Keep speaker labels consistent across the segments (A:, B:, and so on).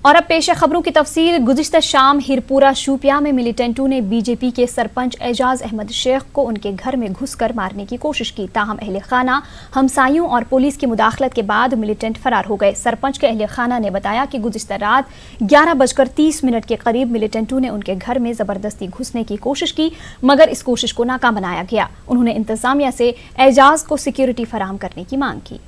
A: और अब पेश है खबरों की तफसील। गुज़िश्ता शाम हिरपुरा शूपिया में मिलिटेंटों ने बीजेपी के सरपंच एजाज अहमद शेख को उनके घर में घुसकर मारने की कोशिश की। ताहम अहले खाना, हमसायों और पुलिस की मुदाखलत के बाद मिलिटेंट फरार हो गए। सरपंच के अहले खाना ने बताया कि गुज़िश्ता रात 11:30 के करीब मिलिटेंटों ने उनके घर में जबरदस्ती घुसने की कोशिश की, मगर इस कोशिश को नाकाम बनाया गया। उन्होंने इंतजामिया से एजाज को सिक्योरिटी फराहम करने की मांग की।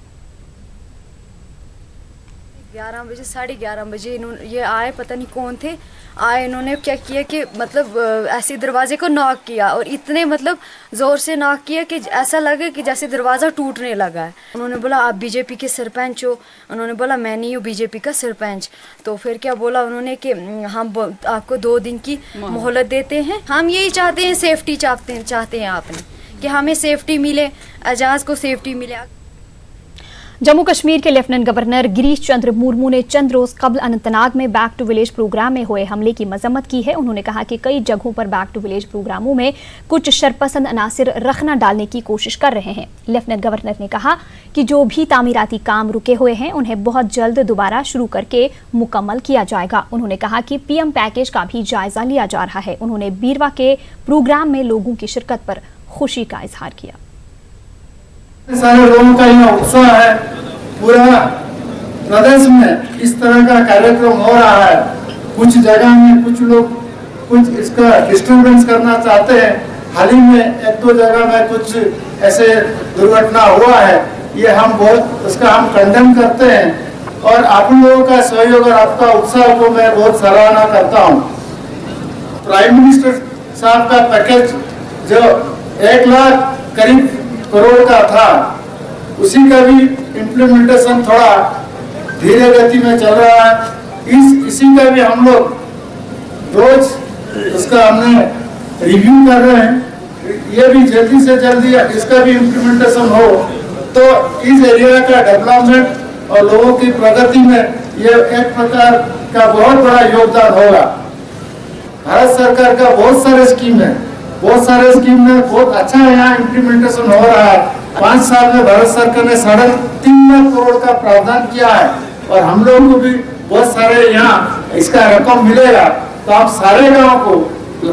B: 11 बजे 11:30 बजे ये आए, पता नहीं कौन थे, आए। इन्होंने क्या किया कि मतलब ऐसे दरवाजे को नॉक किया और इतने मतलब ज़ोर से नॉक किया कि ऐसा लगे कि जैसे दरवाज़ा टूटने लगा है। उन्होंने बोला आप बीजेपी के सरपंच हो। उन्होंने बोला मैं नहीं हूँ बीजेपी का सरपंच। तो फिर क्या बोला उन्होंने कि हम आपको 2 दिन की मोहलत देते हैं। हम यही चाहते हैं, सेफ्टी चाहते हैं आपने कि हमें सेफ्टी मिले, एजाज को सेफ्टी मिले।
A: जम्मू कश्मीर के लेफ्टिनेंट गवर्नर गिरीश चंद्र मुर्मू ने चंद रोज कबल अनंतनाग में बैक टू विलेज प्रोग्राम में हुए हमले की मजम्मत की है। उन्होंने कहा कि कई जगहों पर बैक टू विलेज प्रोग्रामों में कुछ शरपसंद अनासिर रखना डालने की कोशिश कर रहे हैं। लेफ्टिनेंट गवर्नर ने कहा कि जो भी तामीराती काम रुके हुए हैं उन्हें बहुत जल्द दोबारा शुरू करके मुकम्मल किया जाएगा। उन्होंने कहा कि पीएम पैकेज का भी जायजा लिया जा रहा है। उन्होंने बीरवा के प्रोग्राम में लोगों की शिरकत पर खुशी का इजहार किया।
C: सारे लोगों का यह उत्साह है, पूरा प्रदेश में इस तरह का कार्यक्रम हो रहा है। कुछ जगह में कुछ लोग कुछ इसका डिस्टर्बेंस करना चाहते हैं। हाल ही में 1-2 जगह में कुछ ऐसे दुर्घटना हुआ है। ये हम बहुत उसका हम कंडेम करते हैं और आप लोगों का सहयोग और आपका उत्साह को मैं बहुत सराहना करता हूँ। प्राइम मिनिस्टर साहब का पैकेज जो 1 लाख करीब करोड़ का था, उसी का भी इम्प्लीमेंटेशन थोड़ा धीरे गति में चल रहा है। इसी का भी हम लोग रोज उसका हमने रिव्यू कर रहे हैं। ये भी जल्दी से जल्दी इसका भी इम्प्लीमेंटेशन हो तो इस एरिया का डेवलपमेंट और लोगों की प्रगति में ये एक प्रकार का बहुत बड़ा योगदान होगा। भारत सरकार का बहुत सारे स्कीम में बहुत अच्छा यहाँ इम्प्लीमेंटेशन हो रहा है। 5 साल में भारत सरकार ने 3.5 लाख करोड़ का प्रावधान किया है और हम लोगों को भी बहुत सारे यहाँ इसका रकम मिलेगा। तो आप सारे गांव को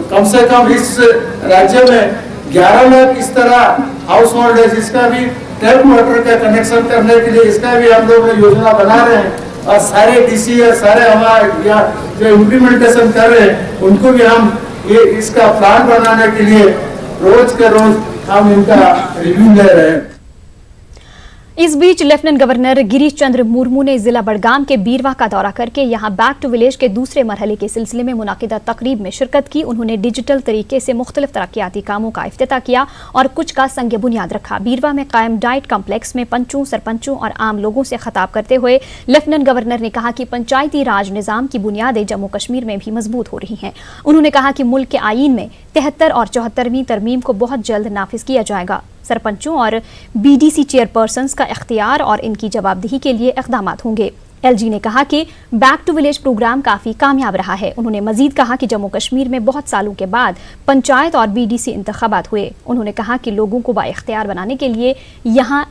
C: कम से कम इस राज्य में 11 लाख इस तरह हाउस होल्ड है जिसका भी टैप वाटर का कनेक्शन करने के लिए इसका भी हम लोग योजना बना रहे हैं। और सारे डीसी और सारे हमारे यहाँ जो इम्प्लीमेंटेशन कर रहे हैं उनको भी हम ये इसका प्लान बनाने के लिए रोज के रोज हम इनका रिव्यू ले रहे हैं।
A: इस बीच लेफ्टिनेंट गवर्नर गिरीश चंद्र मुर्मू ने जिला बड़गाम के बीरवा का दौरा करके यहां बैक टू विलेज के दूसरे मरहले के सिलसिले में मुनाकिदा तकरीब में शिरकत की। उन्होंने डिजिटल तरीके से मुख्तलिफ तरक्याती कामों का इफ्तिताह किया और कुछ का संग बुनियाद रखा। बीरवा में कायम डाइट कम्प्लेक्स में पंचों, सरपंचों और आम लोगों से खिताब करते हुए लेफ्टिनेंट गवर्नर ने कहा कि पंचायती राज निज़ाम की बुनियादें जम्मू कश्मीर में भी मजबूत हो रही हैं। उन्होंने कहा कि मुल्क के आईन में 73 और 74वीं तरमीम को बहुत जल्द नाफिज किया जाएगा। सरपंचों और बीडीसी चेयरपर्सन्स का इख्तियार और इनकी जवाबदेही के लिए इक़दामात होंगे। एलजी ने कहा कि बैक टू विलेज प्रोग्राम काफ़ी कामयाब रहा है। उन्होंने मजीद कहा कि जम्मू कश्मीर में बहुत सालों के बाद पंचायत और बीडीसी इंतखाबात हुए। उन्होंने कहा कि लोगों को बाइख्तियार बनाने के लिए यहाँ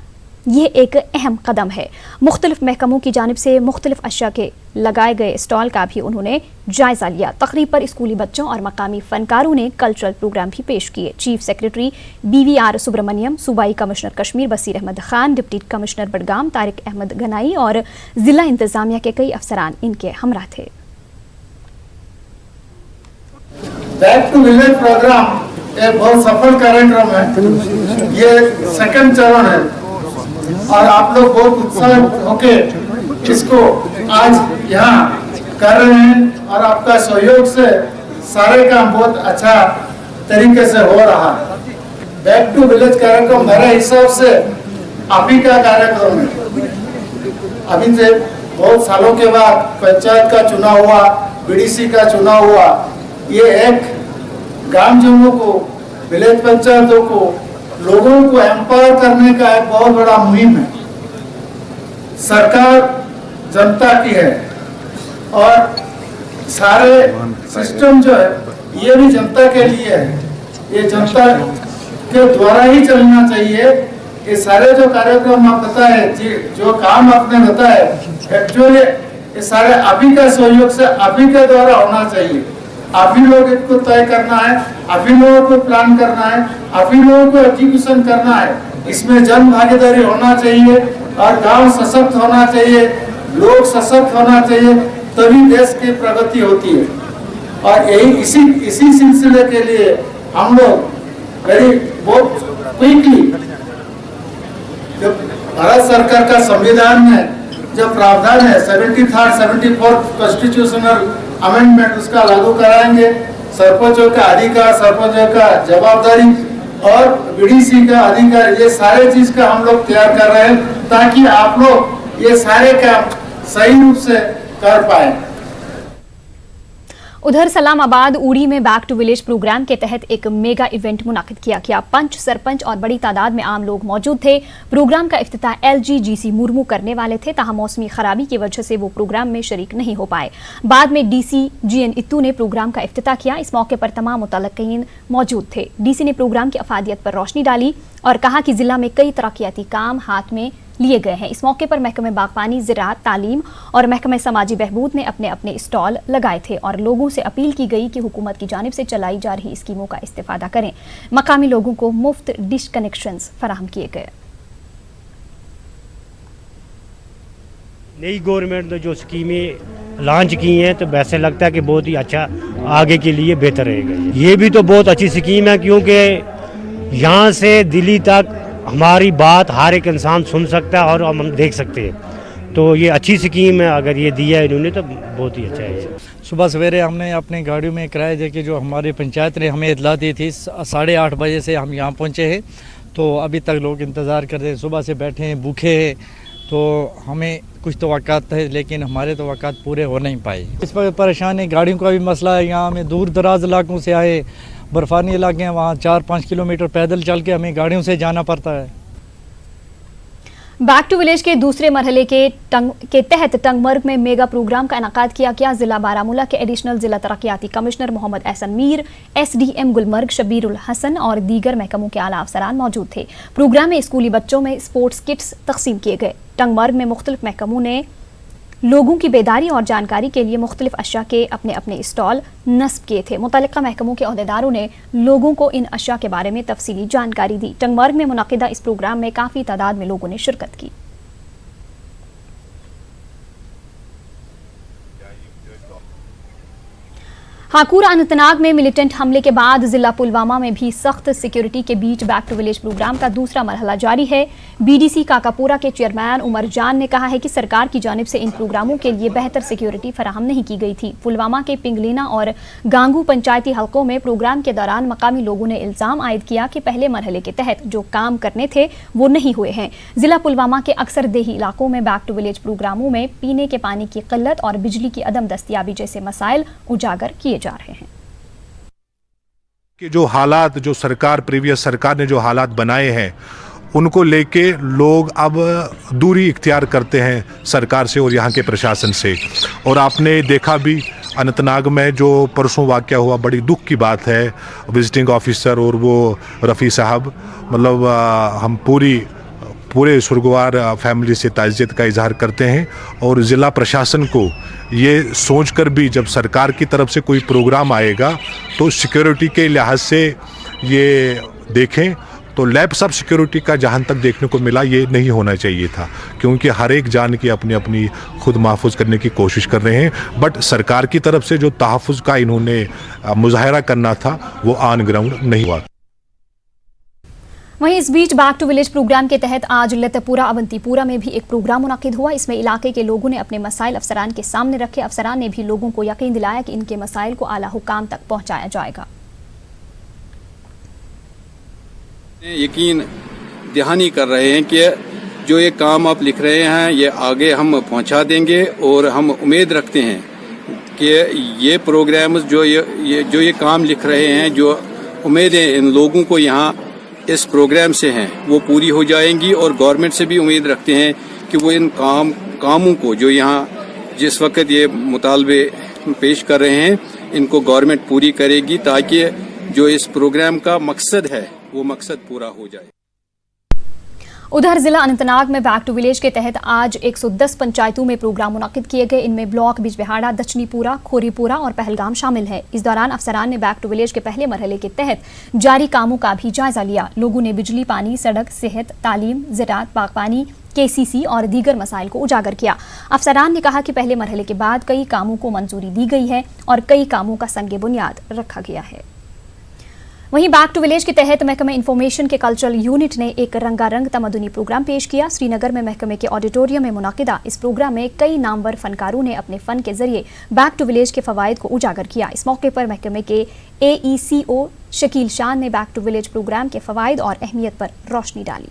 A: ये एक अहम कदम है। मुख्तलिफ महकमों की जानिब से मुख्तलिफ अशिया के लगाए गए स्टॉल का भी उन्होंने जायजा लिया। तकरीब पर स्कूली बच्चों और मकामी फनकारों ने कल्चरल प्रोग्राम भी पेश किए। चीफ सेक्रेटरी BVR सुब्रमण्यम, सूबाई कमिश्नर कश्मीर बसीर अहमद खान, डिप्टी कमिश्नर बडगाम तारिक अहमद गनाई और जिला इंतजामिया के कई अफसरान इनके हमरा थे।
C: बैक टू विलेज प्रोग्राम एक बहुत सफल कार्यक्रम है। ये सेकंड चरण है और आप लोग बहुत उत्साहित होके इसको आज यहाँ कर रहे हैं और आपका सहयोग से सारे काम बहुत अच्छा तरीके से हो रहा है। बैक टू विलेज कार्यक्रम मेरे हिसाब से आप ही का कार्यक्रम है। अभी से बहुत सालों के बाद पंचायत का चुनाव हुआ, बीडीसी का चुनाव हुआ। ये एक ग्राम जम्मू को, विलेज पंचायतों को, लोगों को एम्पावर करने का एक बहुत बड़ा मुहिम है। सरकार जनता की है और सारे सिस्टम जो है ये भी जनता के लिए है। ये जनता के द्वारा ही चलना चाहिए। ये सारे जो कार्यक्रम आप बताए, जो काम आपने बताए, एक्चुअली ये सारे आप ही का सहयोग से आप ही के द्वारा होना चाहिए। आप ही लोग इसको तय करना है, आप ही लोगों को प्लान करना है, आप ही लोगों को एग्जीक्यूशन करना है। इसमें जन भागीदारी होना चाहिए और गांव सशक्त होना चाहिए, लोग सशक्त होना चाहिए, तभी देश की प्रगति होती है। और यही इसी सिलसिले के लिए हम लोग बहुत क्विकली, जब भारत सरकार का संविधान में जब प्रावधान है 74th कॉन्स्टिट्यूशनल अमेंडमेंट, उसका लागू कराएंगे। सरपंचों का अधिकार, सरपंचों का जवाबदारी और बीडीसी का अधिकार, ये सारे चीज का हम लोग तैयार कर रहे हैं ताकि आप लोग ये सारे काम सही रूप से कर पाए।
A: उधर सलामाबाद उड़ी में बैक टू विलेज प्रोग्राम के तहत एक मेगा इवेंट मुनाकिद किया गया। पंच, सरपंच और बड़ी तादाद में आम लोग मौजूद थे। प्रोग्राम का इफ्तिताह LG मुर्मू करने वाले थे, ताहम मौसमी खराबी की वजह से वो प्रोग्राम में शरीक नहीं हो पाए। बाद में DC GN इत्तू ने प्रोग्राम का इफ्तिताह किया। इस मौके पर तमाम मुतल्लिकीन मौजूद थे। DC ने प्रोग्राम की अफादियत पर रोशनी डाली और कहा कि जिला में कई तरक्याती काम हाथ में लिए गए हैं। इस मौके पर महकमे बागबानी, ज़राअत, तालीम और महकमे समाजी बहबूद ने अपने अपने स्टॉल लगाए थे और लोगों से अपील की गई कि हुकूमत की जानिब से चलाई जा रही स्कीमों का इस्तेफादा करें। मकामी लोगों को मुफ्त डिश कनेक्शंस फराहम किए गए।
D: नई गवर्नमेंट ने जो स्कीमें लॉन्च की हैं तो वैसे लगता है कि बहुत ही अच्छा, आगे के लिए बेहतर रहेगा। ये भी तो बहुत अच्छी स्कीम है क्योंकि यहाँ से दिल्ली तक हमारी बात हर एक इंसान सुन सकता है और हम देख सकते हैं। तो ये अच्छी स्कीम है, अगर ये दिया है इन्होंने तो बहुत ही अच्छा है।
E: सुबह सवेरे हमने अपनी गाड़ियों में किराए दे के जो हमारी पंचायत ने हमें इतला दी थी, 8:30 बजे से हम यहाँ पहुँचे हैं। तो अभी तक लोग इंतज़ार कर रहे हैं, सुबह से बैठे हैं, भूखे हैं। तो हमें कुछ तवक्कात थे लेकिन हमारे तवक्कात पूरे हो नहीं पाए। इस पर परेशानी, गाड़ियों का भी मसला है। यहाँ हमें दूर दराज इलाकों से आए, बर्फानी इलाके हैं, वहाँ 4-5 किलोमीटर पैदल चल के हमें गाड़ियों से जाना पड़ता है।
A: बैक टू विलेज के दूसरे मरहले के तहत टंगमर्ग में मेगा प्रोग्राम का इनाकाद किया गया। जिला बारामूला के एडिशनल जिला तरक्याती कमिश्नर मोहम्मद एहसन मीर, SDM गुलमर्ग शबीरुल हसन और दीगर महकमों के आला अफसरान मौजूद थे। प्रोग्राम में स्कूली बच्चों में स्पोर्ट्स किट्स तकसीम किए गए। टंगमर्ग में मुख्तलिफ महकमों ने लोगों की बेदारी और जानकारी के लिए मुख्तलिफ अशिया के अपने अपने स्टॉल नस्ब किए थे। मुतल्लिका महकमों के अहदेदारों ने लोगों को इन अशिया के बारे में तफसीली जानकारी दी। टंगमर्ग में मुनाकिदा इस प्रोग्राम में काफ़ी तादाद में लोगों ने शिरकत की। हाकूर अनंतनाग में मिलिटेंट हमले के बाद जिला पुलवामा में भी सख्त सिक्योरिटी के बीच बैक टू विलेज प्रोग्राम का दूसरा मरहला जारी है। BDC काकापुरा के चेयरमैन उमर जान ने कहा है कि सरकार की जानिब से इन प्रोग्रामों के लिए बेहतर सिक्योरिटी फराहम नहीं की गई थी। पुलवामा के पिंगलीना और गांगू पंचायती हलकों में प्रोग्राम के दौरान मकामी लोगों ने इल्जाम आयद किया कि पहले मरहले के तहत जो काम करने थे वो नहीं हुए हैं। जिला पुलवामा के अक्सर देही इलाकों में बैक टू विलेज प्रोग्रामों में पीने के पानी की किल्लत और बिजली की अदम दस्तियाबी जैसे मसाइल उजागर किए जा रहे हैं।
F: कि जो हालात, जो प्रीवियस सरकार ने जो हालात बनाए हैं उनको लेके लोग अब दूरी इख्तियार करते हैं सरकार से और यहाँ के प्रशासन से। और आपने देखा भी अनंतनाग में जो परसों वाक़या हुआ, बड़ी दुख की बात है। विजिटिंग ऑफिसर और वो रफ़ी साहब, मतलब हम पूरे सुरगवार फैमिली से ताज़ियत का इजहार करते हैं। और ज़िला प्रशासन को ये सोचकर भी जब सरकार की तरफ से कोई प्रोग्राम आएगा तो सिक्योरिटी के लिहाज से ये देखें। तो लैब सब सिक्योरिटी का जहाँ तक देखने को मिला ये नहीं होना चाहिए था, क्योंकि हर एक जान की अपनी अपनी खुद महफूज करने की कोशिश कर रहे हैं। बट सरकार की तरफ से जो तहफ़्फ़ुज़ का इन्होंने मुज़ाहरा करना था वो ऑन ग्राउंड नहीं हुआ।
A: वहीं इस बीच बैक टू विलेज प्रोग्राम के तहत आज लतपुरा अवंतीपुरा में भी एक प्रोग्राम मुनाकिद हुआ। इसमें इलाके के लोगों ने अपने मसाइल अफसरान के सामने रखे। अफसरान ने भी लोगों को यकीन दिलाया कि इनके मसाइल को आला हुकाम तक पहुंचाया जाएगा।
G: यकीन दहानी कर रहे हैं कि जो ये काम आप लिख रहे हैं ये आगे हम पहुंचा देंगे और हम उम्मीद रखते हैं कि ये प्रोग्राम जो ये काम लिख रहे हैं, जो उम्मीदें इन लोगों को यहाँ इस प्रोग्राम से हैं वो पूरी हो जाएंगी। और गवर्नमेंट से भी उम्मीद रखते हैं कि वो इन कामों को जो यहाँ जिस वक्त ये मुतालबे पेश कर रहे हैं इनको गवर्नमेंट पूरी करेगी, ताकि जो इस प्रोग्राम का मकसद है वो मकसद पूरा हो जाए।
A: उधर जिला अनंतनाग में बैक टू विलेज के तहत आज 110 पंचायतों में प्रोग्राम मुनक्किद किए गए। इनमें ब्लॉक बिजबिहाड़ा, दक्षिणीपुरा, खोरीपुरा और पहलगाम शामिल है। इस दौरान अफसरान ने बैक टू विलेज के पहले मरहले के तहत जारी कामों का भी जायजा लिया। लोगों ने बिजली, पानी, सड़क, सेहत, तालीम, ज़राअत, बागबानी, KCC और दीगर मसाइल को उजागर किया। अफसरान ने कहा कि पहले मरहले के बाद कई कामों को मंजूरी दी गई है और कई कामों का संगे बुनियाद रखा गया है। वहीं बैक टू विलेज के तहत महकमे इंफॉर्मेशन के कल्चरल यूनिट ने एक रंगारंग तमदुनी प्रोग्राम पेश किया। श्रीनगर में महकमे के ऑडिटोरियम में मुनाकिदा इस प्रोग्राम में कई नामवर फनकारों ने अपने फन के जरिए बैक टू विलेज के फवायद को उजागर किया। इस मौके पर महकमे के AECO शकील शान ने बैक टू विलेज प्रोग्राम के फवायद और अहमियत पर रोशनी डाली।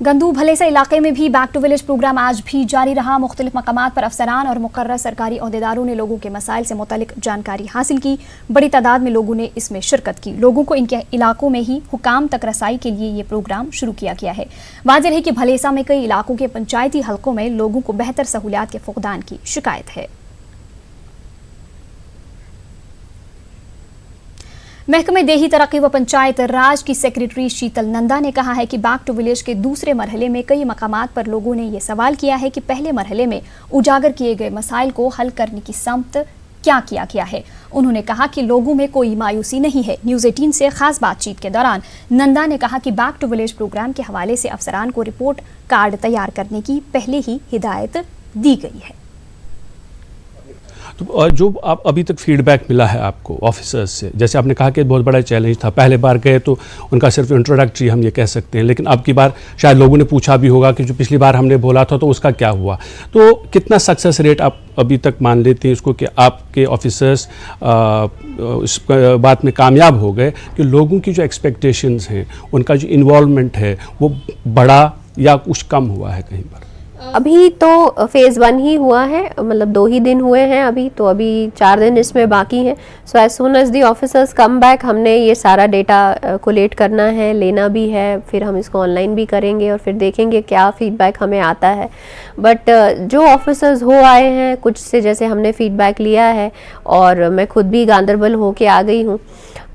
A: गंदू भलेसा इलाके में भी बैक टू विलेज प्रोग्राम आज भी जारी रहा। मुख्तलिफ मकामात पर अफसरान और मुकर्रर सरकारी ओहदेदारों ने लोगों के मसाइल से मुतल्लिक जानकारी हासिल की। बड़ी तादाद में लोगों ने इसमें शिरकत की। लोगों को इनके इलाकों में ही हुकाम तक रसाई के लिए ये प्रोग्राम शुरू किया गया है। वाज़ेह है कि भलेसा में कई इलाकों के पंचायती हलकों में लोगों को बेहतर सहूलियात के फुकदान की शिकायत है। महकमे देही तरक्की व पंचायत राज की सेक्रेटरी शीतल नंदा ने कहा है कि बैक टू विलेज के दूसरे मरहले में कई मकामात पर लोगों ने यह सवाल किया है कि पहले मरहले में उजागर किए गए मसाइल को हल करने की समत क्या किया गया है। उन्होंने कहा कि लोगों में कोई मायूसी नहीं है। न्यूज़ 18 से खास बातचीत के दौरान नंदा ने कहा कि बैक टू विलेज प्रोग्राम के हवाले से अफसरान को रिपोर्ट कार्ड तैयार करने की पहले ही हिदायत दी गई है।
H: तो जो आप अभी तक फीडबैक मिला है आपको ऑफिसर्स से, जैसे आपने कहा कि बहुत बड़ा चैलेंज था, पहले बार गए तो उनका सिर्फ इंट्रोडक्टरी हम ये कह सकते हैं, लेकिन अब की बार शायद लोगों ने पूछा भी होगा कि जो पिछली बार हमने बोला था तो उसका क्या हुआ। तो कितना सक्सेस रेट आप अभी तक मान लेते हैं इसको कि आपके ऑफिसर्स इस बात में कामयाब हो गए कि लोगों की जो एक्सपेक्टेशंस हैं, उनका जो इन्वॉल्वमेंट है वो बढ़ा या कुछ कम हुआ है कहीं पर?
I: अभी तो फेज़ 1 ही हुआ है, मतलब 2 ही दिन हुए हैं अभी, तो अभी 4 दिन इसमें बाकी हैं। So as soon as the officers come back हमने ये सारा डेटा कोलेट करना है, लेना भी है, फिर हम इसको ऑनलाइन भी करेंगे और फिर देखेंगे क्या फीडबैक हमें आता है। बट जो ऑफिसर्स हो आए हैं, कुछ से जैसे हमने फीडबैक लिया है और मैं खुद भी गांदरबल होके आ गई हूँ,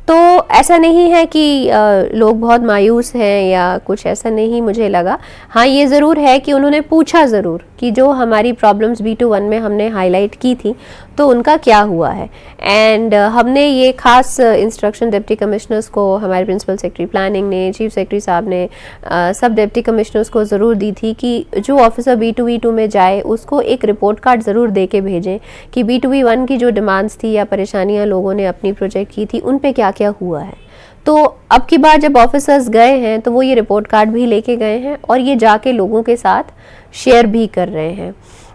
I: तो ऐसा नहीं है कि लोग बहुत मायूस हैं या कुछ ऐसा नहीं मुझे लगा। हाँ, ये ज़रूर है कि उन्होंने पूछा ज़रूर कि जो हमारी प्रॉब्लम्स B21 में हमने हाईलाइट की थी तो उनका क्या हुआ है। एंड हमने ये खास इंस्ट्रक्शन डिप्टी कमिश्नर्स को, हमारे प्रिंसिपल सेक्रेटरी प्लानिंग ने, चीफ सेक्रेटरी साहब ने, सब डिप्टी कमिश्नर्स को ज़रूर दी थी कि जो ऑफिसर B2V2 में जाए उसको एक रिपोर्ट कार्ड ज़रूर दे के भेजें कि B2V1 की जो डिमांड्स थी या परेशानियाँ लोगों ने अपनी प्रोजेक्ट की थी उन पे क्या क्या हुआ है। तो अब की बार जब ऑफिसर्स गए हैं तो वो ये रिपोर्ट कार्ड भी लेके गए हैं और ये जाके लोगों के साथ शेयर भी कर रहे हैं।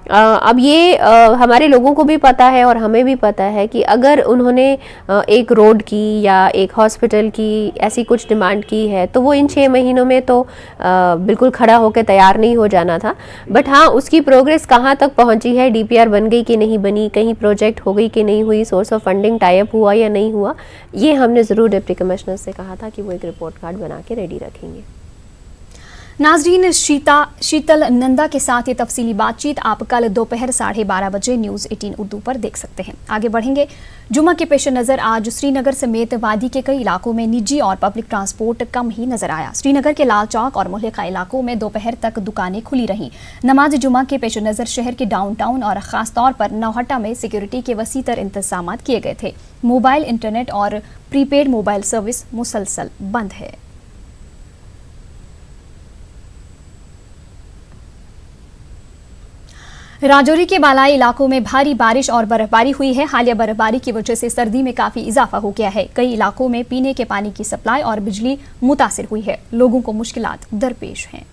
I: अब ये हमारे लोगों को भी पता है और हमें भी पता है कि अगर उन्होंने एक रोड की या एक हॉस्पिटल की ऐसी कुछ डिमांड की है तो वो इन 6 महीनों में तो बिल्कुल खड़ा होकर तैयार नहीं हो जाना था। बट हाँ, उसकी प्रोग्रेस कहाँ तक पहुँची है, DPR बन गई कि नहीं बनी, कहीं प्रोजेक्ट हो गई कि नहीं हुई, source of funding tie up हुआ या नहीं हुआ, ये हमने ज़रूर डिप्टी कमिश्नर से कहा था कि वो एक रिपोर्ट कार्ड बना के रेडी रखेंगे।
A: नाजरीन, शीतल नंदा के साथ ये तफसीली बातचीत आप कल दोपहर 12:30 बजे न्यूज़ 18 उर्दू पर देख सकते हैं। आगे बढ़ेंगे। जुमा के पेश नज़र आज श्रीनगर समेत वादी के कई इलाकों में निजी और पब्लिक ट्रांसपोर्ट कम ही नजर आया। श्रीनगर के लाल चौक और मुहल्लिका इलाकों में दोपहर तक दुकानें खुली रहीं। नमाज जुमा के पेश नज़र शहर के डाउनटाउन और ख़ास तौर पर नौहट्टा में सिक्योरिटी के वसीतर इंतजाम किए गए थे। मोबाइल, इंटरनेट और प्रीपेड मोबाइल सर्विस मुसलसल बंद है। राजौरी के बालाई इलाकों में भारी बारिश और बर्फबारी हुई है। हालिया बर्फबारी की वजह से सर्दी में काफ़ी इजाफा हो गया है। कई इलाकों में पीने के पानी की सप्लाई और बिजली मुतासिर हुई है। लोगों को मुश्किलात दरपेश हैं।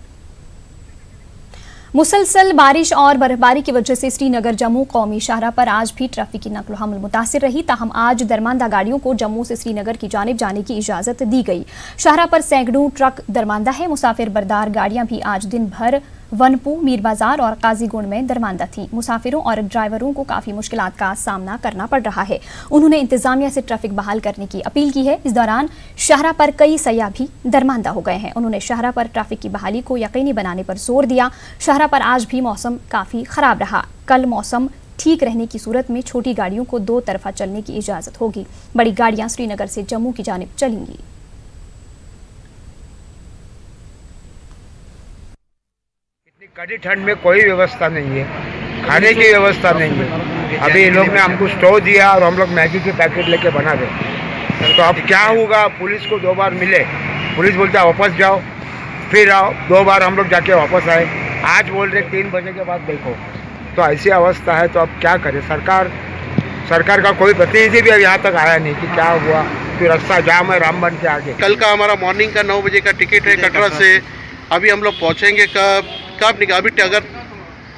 A: मुसलसल बारिश और बर्फबारी की वजह से श्रीनगर जम्मू कौमी शाहराह पर आज भी ट्रैफिक की नकलो हमल मुतासिर रही। ताहम आज दरमानदा गाड़ियों को जम्मू से श्रीनगर की जानिब जाने की इजाज़त दी गई। शाहराह पर सैकड़ों ट्रक दरमानदा है। मुसाफिर बरदार गाड़ियां भी आज दिन भर वनपू, मीर बाजार और काजीगुंड में दरमानदा थी। मुसाफिरों और ड्राइवरों को काफ़ी मुश्किलात का सामना करना पड़ रहा है। उन्होंने इंतजामिया से ट्रैफिक बहाल करने की अपील की है। इस दौरान शाहराह पर कई सयाह भी दरमानदा हो गए हैं। उन्होंने शाहराह पर ट्रैफिक की बहाली को यकीनी बनाने पर जोर दिया। शाहराह पर आज भी मौसम काफ़ी ख़राब रहा। कल मौसम ठीक रहने की सूरत में छोटी गाड़ियों को 2 तरफा चलने की इजाज़त होगी। बड़ी गाड़ियाँ श्रीनगर से जम्मू की जानिब चलेंगी।
J: कड़ी ठंड में कोई व्यवस्था नहीं है, खाने की व्यवस्था नहीं है। अभी ये लोग ने हमको स्टोव दिया और हम लोग मैगी के पैकेट लेके बना दे, तो अब क्या होगा? पुलिस को 2 बार मिले, पुलिस बोलता है वापस जाओ, फिर आओ, 2 बार हम लोग जाके वापस आए, आज बोल रहे 3 बजे के बाद देखो। तो ऐसी अवस्था है, तो अब क्या करे? सरकार का कोई प्रतिनिधि भी अब यहाँ तक आया नहीं कि क्या हुआ, फिर रास्ता जाम है रामबन के आगे।
K: कल का हमारा मॉर्निंग का 9 बजे का टिकट है कटरा से। अभी हम लोग पहुँचेंगे कब निकाल? अभी अगर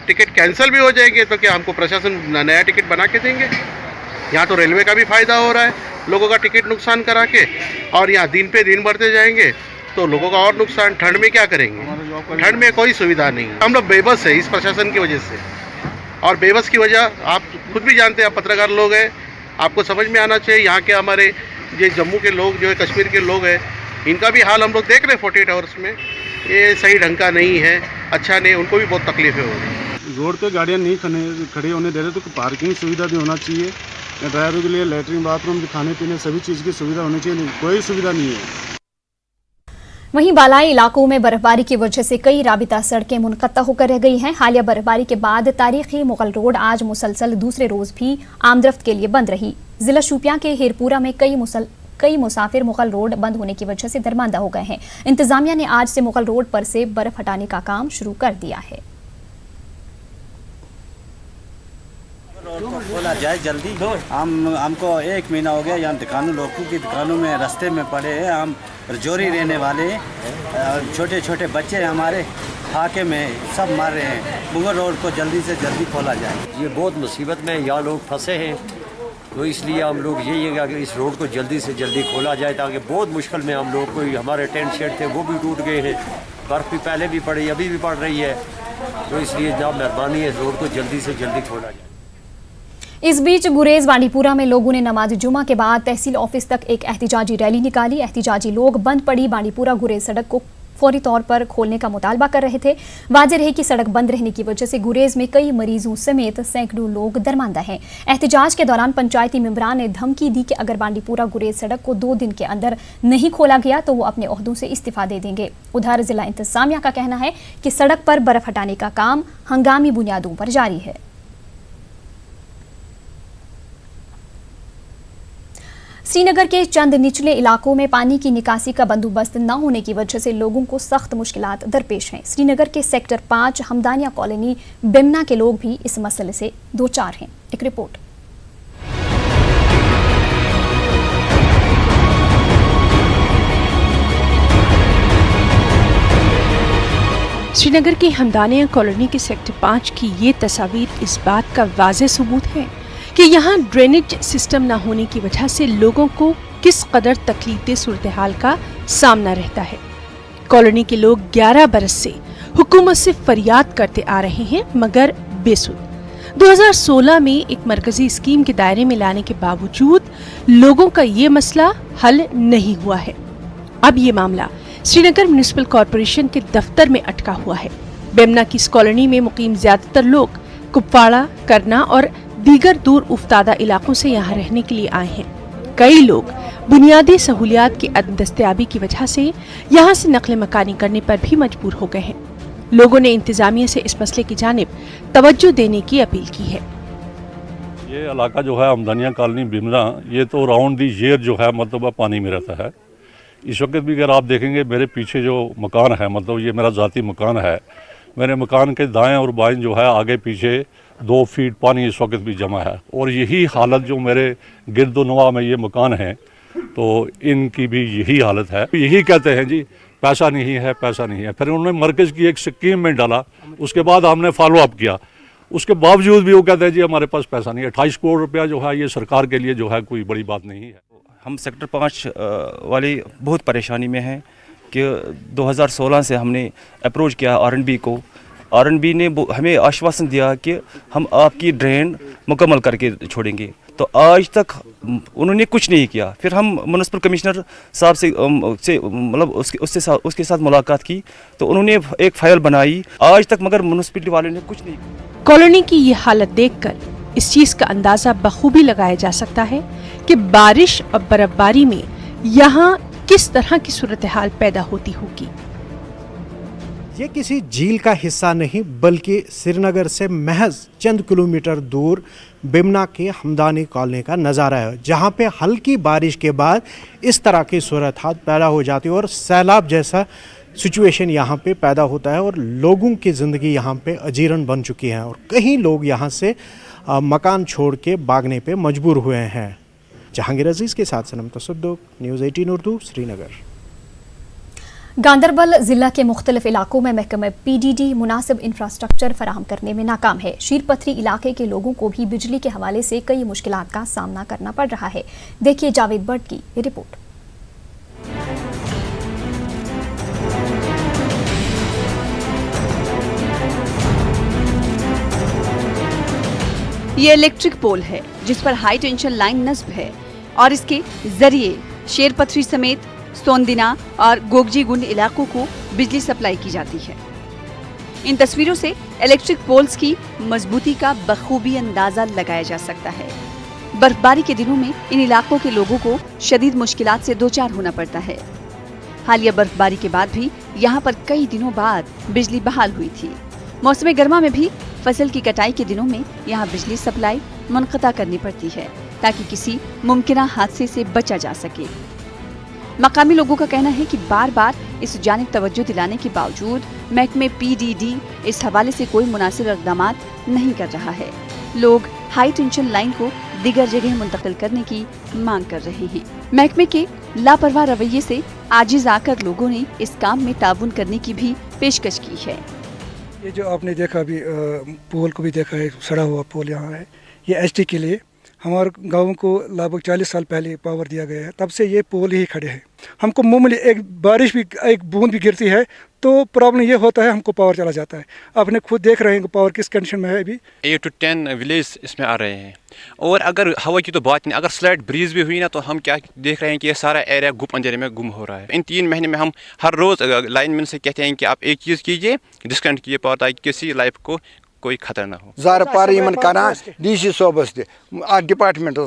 K: टिकट कैंसिल भी हो जाएंगे तो क्या हमको प्रशासन नया टिकट बना के देंगे? यहाँ तो रेलवे का भी फ़ायदा हो रहा है, लोगों का टिकट नुकसान करा के, और यहाँ दिन पे दिन बढ़ते जाएंगे तो लोगों का और नुकसान। ठंड में क्या करेंगे? ठंड में कोई सुविधा नहीं। हम लोग बेबस है इस प्रशासन की वजह से, और बेबस की वजह आप खुद भी जानते हैं, आप पत्रकार लोग हैं, आपको समझ में आना चाहिए। यहाँ के हमारे ये जम्मू के लोग जो है, कश्मीर के लोग हैं, इनका भी हाल हम लोग देख रहे हैं 48 आवर्स में। ये सही ढंग का नहीं है, अच्छा नहीं, उनको भी बहुत तकलीफें हो रही।
L: रोड पे गाड़ियाँ नहीं खड़ी होने दे रहे, तो पार्किंग सुविधा भी होना चाहिए, ड्राइवरों के लिए लैट्रिन बाथरूम, खाने पीने सभी चीज़ की सुविधा होनी चाहिए, कोई सुविधा नहीं है।
A: वहीं बालाई इलाकों में बर्फबारी की वजह से कई राबिता सड़कें मुनक़ता होकर रह गई हैं। हालिया बर्फबारी के बाद तारीखी मुगल रोड आज मुसलसल दूसरे रोज भी आमदरफ्त के लिए बंद रही। जिला शोपियां के हिरपुरा में कई मुसाफिर मुगल रोड बंद होने की वजह से दरमांदा हो गए हैं। इंतजामिया ने आज से मुगल रोड पर से बर्फ हटाने का काम शुरू कर दिया है।
M: रोड को खोला जाए जल्दी। हमको 1 महीना हो गया यहाँ लोगों की दुकानों में रास्ते में पड़े हैं, हम रजौरी रहने वाले, छोटे छोटे बच्चे हमारे हाके में सब मार रहे हैं। मुगल रोड को जल्दी से जल्दी खोला जाए।
N: ये बहुत मुसीबत में यहाँ लोग फंसे हैं, तो इसलिए हम लोग यही है कि इस रोड को जल्दी से जल्दी खोला जाए, ताकि बहुत मुश्किल में हम लोग कोई हमारे टेंट शेड थे वो भी टूट गए हैं, बर्फ़ भी पहले भी पड़ी अभी भी पड़ रही है, तो इसलिए जनाब मेहरबानी है इस रोड को जल्दी से जल्दी खोला जाए।
A: इस बीच गुरेज बांडीपुरा में लोगों ने नमाज जुमा के बाद तहसील ऑफिस तक एक एहतिजाजी रैली निकाली। एहतिजाजी लोग बंद पड़ी बांडीपुरा गुरेज सड़क को फौरी तौर पर खोलने का मुतालबा कर रहे थे। वाज़ेह रहे कि सड़क बंद रहने की वजह से गुरेज में कई मरीजों समेत सैकड़ों लोग दरमांदा हैं। एहतिजाज के दौरान पंचायती मेंबरान ने धमकी दी कि अगर बांडीपुरा गुरेज सड़क को 2 दिन के अंदर नहीं खोला गया तो वो अपने ओहदों से इस्तीफा दे देंगे। उधर जिला इंतजामिया का कहना है कि सड़क पर बर्फ हटाने का काम हंगामी बुनियादों पर जारी है। श्रीनगर के चंद निचले इलाकों में पानी की निकासी का बंदोबस्त न होने की वजह से लोगों को सख्त मुश्किलात दरपेश हैं। श्रीनगर के सेक्टर 5 हमदानिया कॉलोनी बेमना के लोग भी इस मसले से दो चार हैं। एक रिपोर्ट।
O: श्रीनगर के हमदानिया कॉलोनी के सेक्टर 5 की ये तस्वीर इस बात का वाज़ेह सबूत है कि यहाँ ड्रेनेज सिस्टम न होने की वजह से लोगों को किस कदर तकलीफदेह सूरत हाल का सामना रहता है। कॉलोनी के लोग 11 बरस से हुकूमत से फरियाद करते आ रहे हैं मगर बेसुध। 2016 में एक मरकजी स्कीम के दायरे में लाने के बावजूद लोगों का ये मसला हल नहीं हुआ है। अब ये मामला श्रीनगर म्युनिसिपल कॉरपोरेशन के दफ्तर में अटका हुआ है। बेमना की इस कॉलोनी में मुकीम ज्यादातर लोग कुपवाड़ा, करना और दीगर दूर उफ्तादा इलाकों से यहाँ रहने के लिए आए हैं। कई लोग बुनियादी सहूलियात की अदमदस्तयाबी की वजह से यहाँ से नकल मकानी करने पर भी मजबूर हो गए हैं। लोगों ने इंतजामिया से इस मसले की जानिब तवज्जो देने की अपील की है।
P: ये इलाका जो है हमदानिया कॉलोनी बिमना, ये तो राउंड दी ईयर जो है मतलब पानी में रहता है। इस वक्त भी अगर आप देखेंगे मेरे पीछे जो मकान है, मतलब ये मेरा ज़ाती मकान है, मेरे मकान के दाएं और बाएं जो है आगे पीछे 2 फीट पानी इस वक्त भी जमा है। और यही हालत जो मेरे गिरदोनवा में ये मकान है तो इनकी भी यही हालत है। यही कहते हैं जी पैसा नहीं है, पैसा नहीं है। फिर उन्होंने मरकज़ की एक स्कीम में डाला, उसके बाद हमने फॉलो अप किया, उसके बावजूद भी वो कहते हैं जी हमारे पास पैसा नहीं है। 28 करोड़ रुपया जो है ये सरकार के लिए जो है कोई बड़ी बात नहीं है।
Q: हम सेक्टर 5 वाली बहुत परेशानी में हैं कि 2016 से हमने अप्रोच किया R&B को। R&B ने हमें आश्वासन दिया कि हम आपकी ड्रेन मुकम्मल करके छोड़ेंगे, तो आज तक उन्होंने कुछ नहीं किया। फिर हम म्युनिसिपल कमिश्नर साहब से मतलब उसके साथ मुलाकात की तो उन्होंने एक फाइल बनाई आज तक, मगर म्युनिसिपलिटी वाले ने कुछ नहीं किया।
O: कॉलोनी की ये हालत देखकर इस चीज का अंदाजा बखूबी लगाया जा सकता है कि बारिश और बर्फबारी में यहाँ किस तरह की सूरत हाल पैदा होती होगी।
R: ये किसी झील का हिस्सा नहीं बल्कि श्रीनगर से महज चंद किलोमीटर दूर बिमना के हमदानी कॉलोनी का नज़ारा है, जहाँ पे हल्की बारिश के बाद इस तरह की सूरत हाल पैदा हो जाती है और सैलाब जैसा सिचुएशन यहाँ पे पैदा होता है और लोगों की ज़िंदगी यहाँ पे अजीरन बन चुकी है और कई लोग यहाँ से मकान छोड़ के भागने पे मजबूर हुए हैं। जहांगीर अजीज़ के साथ सनम तसद्दुक, न्यूज़ 18 उर्दू, श्रीनगर।
A: गांदरबल जिला के मुख्तलिफ इलाकों में महकमा PDD मुनासिब इंफ्रास्ट्रक्चर फराहम करने में नाकाम है। शीरपथरी इलाके के लोगों को भी बिजली के हवाले से कई मुश्किलात का सामना करना पड़ रहा है। देखिए जावेद भट्ट की ये रिपोर्ट।
S: ये इलेक्ट्रिक पोल है जिस पर हाई टेंशन लाइन नस्ब है और इसके जरिए शेरपथरी समेत सोंदिना और गोगजीगुंड इलाकों को बिजली सप्लाई की जाती है। इन तस्वीरों से इलेक्ट्रिक पोल्स की मजबूती का बखूबी अंदाजा लगाया जा सकता है। बर्फबारी के दिनों में इन इलाकों के लोगों को शदीद मुश्किलात से दो चार होना पड़ता है। हालिया बर्फबारी के बाद भी यहाँ पर कई दिनों बाद बिजली बहाल हुई थी। मौसम गर्मा में भी फसल की कटाई के दिनों में यहाँ बिजली सप्लाई मुनक़ता करनी पड़ती है ताकि किसी मुमकिन हादसे से बचा जा सके। मकामी लोगों का कहना है कि बार बार इस जानिब तवज्जो दिलाने के बावजूद महकमे PDD इस हवाले से कोई मुनासिब इक़दाम नहीं कर रहा है। लोग हाई टेंशन लाइन को दीगर जगह मुंतकिल करने की मांग कर रहे हैं। महकमे के लापरवाह रवैये से आजिज आकर लोगों ने इस काम में ताउन करने की भी पेशकश की है।
T: ये जो आपने देखा अभी पोल को भी देखा है, सड़ा हुआ पोल यहाँ है, ये HT के लिए हमारे गाँव को लगभग 40 साल पहले पावर दिया गया है, तब से ये पोल ही खड़े हैं। हमको मामूली एक बारिश भी एक बूंद भी गिरती है तो प्रॉब्लम ये होता है, हमको पावर चला जाता है। आपने खुद देख रहे हैं पावर किस कंडीशन में है अभी।
U: 8 to 10 विलेज इसमें आ रहे हैं और अगर हवा की तो बात नहीं, अगर स्लाइड ब्रीज भी हुई ना तो हम क्या देख रहे हैं कि ये सारा एरिया अंधेरे में गुम हो रहा है। इन 3 महीने में हम हर रोज़ लाइनमैन से कहते हैं कि आप एक चीज़ कीजिए, डिस्कनेक्ट कीजिए पावर ताकि किसी लाइफ को कोई खतरा ना हो।
J: जार पार इन करान DC सोबस डिपार्टमेंट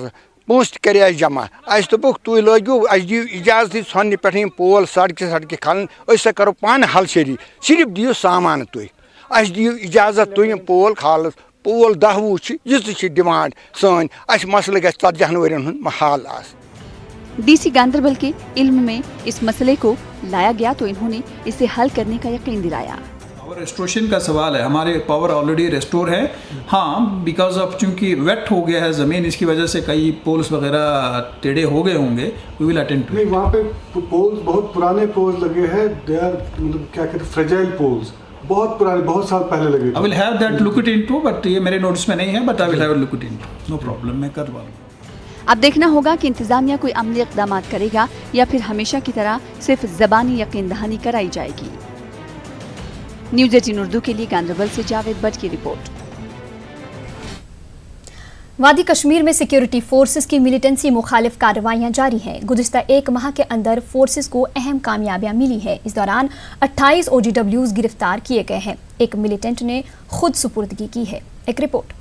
J: पोस्ट कर जमा दोक तुम लगो दियो इजाजत सोन पे पोल सड़क खलन करो पान हल शरी, सिर्फ दियो सामान तुम दियो इजाजत तुम पोल खाल पोल 10 वो ये डिमांड सन मसल ग 40 वरियन हाल आस।
S: DC गांदरबल के इल्म में इस मसले को लाया गया तो इन्होंने इसे हल करने का यकीन दिलाया।
V: रेस्टोरेशन का सवाल है, हमारे पावर ऑलरेडी रेस्टोर है। हाँ, बिकॉज ऑफ चूंकि वेट हो गया है ज़मीन, इसकी वजह से कई पोल्स वगैरह टेढ़े हो गए होंगे। We will attend to. नहीं,
L: वहाँ पे पोल्स बहुत पुराने पोल्स लगे हैं, दे आर मतलब क्या कहते हैं फ्रेजाइल पोल्स, बहुत पुराने, बहुत साल पहले लगे।
V: I will have that look it into, but ये मेरे नोटिस में नहीं है, but I will have look it into, no problem, मैं करवा लूँगा।
S: अब देखना होगा कि इंतजामिया कोई अमली इक़दाम करेगा या फिर हमेशा की तरह सिर्फ ज़बानी यकीन दहानी कराई जाएगी। न्यूज़ 18 उर्दू के लिए गांदरबल से जावेद भट्ट की रिपोर्ट।
A: वादी कश्मीर में सिक्योरिटी फोर्सेस की मिलिटेंसी मुखालिफ कार्रवाइयां जारी हैं। गुज़िश्ता 1 माह के अंदर फोर्सेस को अहम कामयाबियां मिली है। इस दौरान 28 OGWs गिरफ्तार किए गए हैं। एक मिलिटेंट ने खुद सुपुर्दगी की है। एक रिपोर्ट।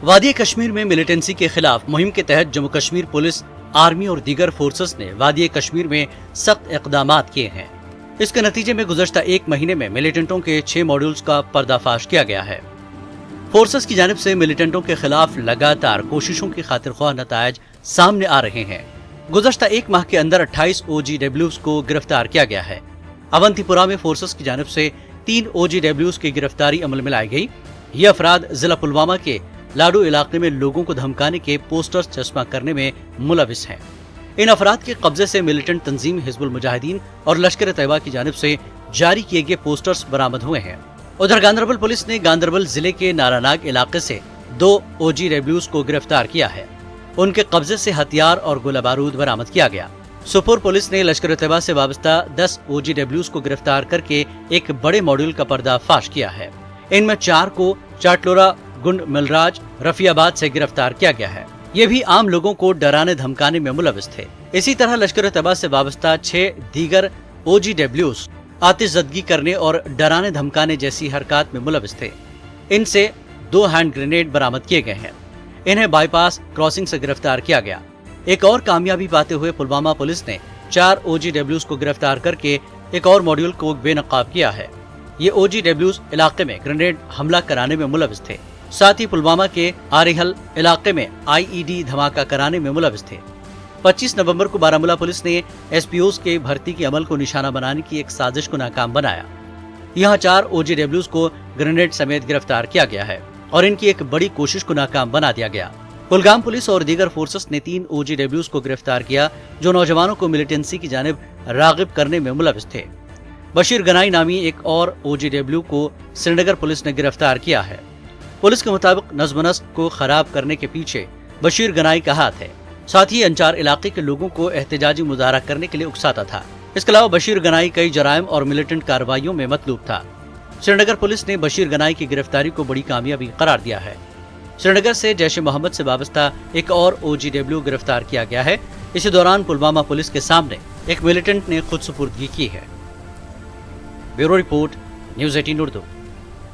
W: वादी कश्मीर में मिलिटेंसी के खिलाफ मुहिम के तहत जम्मू कश्मीर पुलिस, आर्मी और दीगर फोर्सेस ने वादी कश्मीर में सख्त इक़दामात किए हैं। इसके नतीजे में गुज़श्ता 1 महीने में मिलिटेंटों के 6 मॉड्यूल्स का पर्दाफाश किया गया है। फोर्सेस की जानिब से मिलिटेंटों के खिलाफ लगातार कोशिशों की खातिरख्वाह नतायज सामने आ रहे हैं। गुज़श्ता 1 माह के अंदर 28 OGWs को गिरफ्तार किया गया है। अवंतीपुरा में फोर्सेस की जानिब से 3 OGWs की गिरफ्तारी अमल में लाई गई। ये अफराद जिला पुलवामा के लाडू इलाके में लोगों को धमकाने के पोस्टर्स चस्पा करने में मुलविस हैं। इन अफराद के कब्जे से मिलिटेंट तंजीम हिजबुल मुजाहिदीन और लश्कर तैयबा की जानिब से जारी किए गए पोस्टर्स बरामद हुए हैं। उधर गांदरबल पुलिस ने गांदरबल जिले के नारानाग इलाके से 2 OGWs को गिरफ्तार किया है। उनके कब्जे से हथियार और गोला बारूद बरामद किया गया। सोपोर पुलिस ने लश्कर तैयबा से वाबस्ता 10 OGWs को गिरफ्तार करके एक बड़े मॉड्यूल का पर्दाफाश किया है। इनमें 4 को चाटलोरा, गुंड, मिलराज, रफियाबाद से गिरफ्तार किया गया है। ये भी आम लोगों को डराने धमकाने में मुलविस थे। इसी तरह लश्कर तैयबा से वाबस्ता 6 दीगर OGWs आतिशज़दगी करने और डराने धमकाने जैसी हरकत में मुलविस थे। इनसे 2 हैंड ग्रेनेड बरामद किए गए हैं। इन्हें बाईपास क्रॉसिंग से गिरफ्तार किया गया। एक और कामयाबी पाते हुए पुलवामा पुलिस ने 4 OGWs को गिरफ्तार करके एक और मॉड्यूल को बेनकाब किया है। ये OGWs इलाके में ग्रेनेड हमला कराने में मुलविस थे। साथ ही पुलवामा के आरिहल इलाके में IED धमाका कराने में मुलविस थे। 25 नवंबर को बारामूला पुलिस ने SPOs के भर्ती के अमल को निशाना बनाने की एक साजिश को नाकाम बनाया। यहाँ 4 OGWs को ग्रेनेड समेत गिरफ्तार किया गया है और इनकी एक बड़ी कोशिश को नाकाम बना दिया गया। कुलगाम पुलिस और दीगर फोर्सेस ने 3 OGWs को गिरफ्तार किया जो नौजवानों को मिलिटेंसी की जानिब रागिब करने में मुलविस थे। बशीर गनाई नामी एक और OGW को श्रीनगर पुलिस ने गिरफ्तार किया है। पुलिस के मुताबिक नज़्म-ओ-नस्क को खराब करने के पीछे बशीर गनाई का हाथ है। साथ ही अंचार इलाके के लोगों को एहतजाजी मुजाहरा करने के लिए उकसाता था। इसके अलावा बशीर गनाई कई जराइम और मिलिटेंट कार्रवाइयों में मतलूब था। श्रीनगर पुलिस ने बशीर गनाई की गिरफ्तारी को बड़ी कामयाबी करार दिया है। श्रीनगर से जैश ए मोहम्मद से वाबस्ता एक और OGW गिरफ्तार किया गया है। इसी दौरान पुलवामा पुलिस के सामने एक मिलिटेंट ने खुद सुपुर्दगी की है। Bureau report, news 18 Urdu.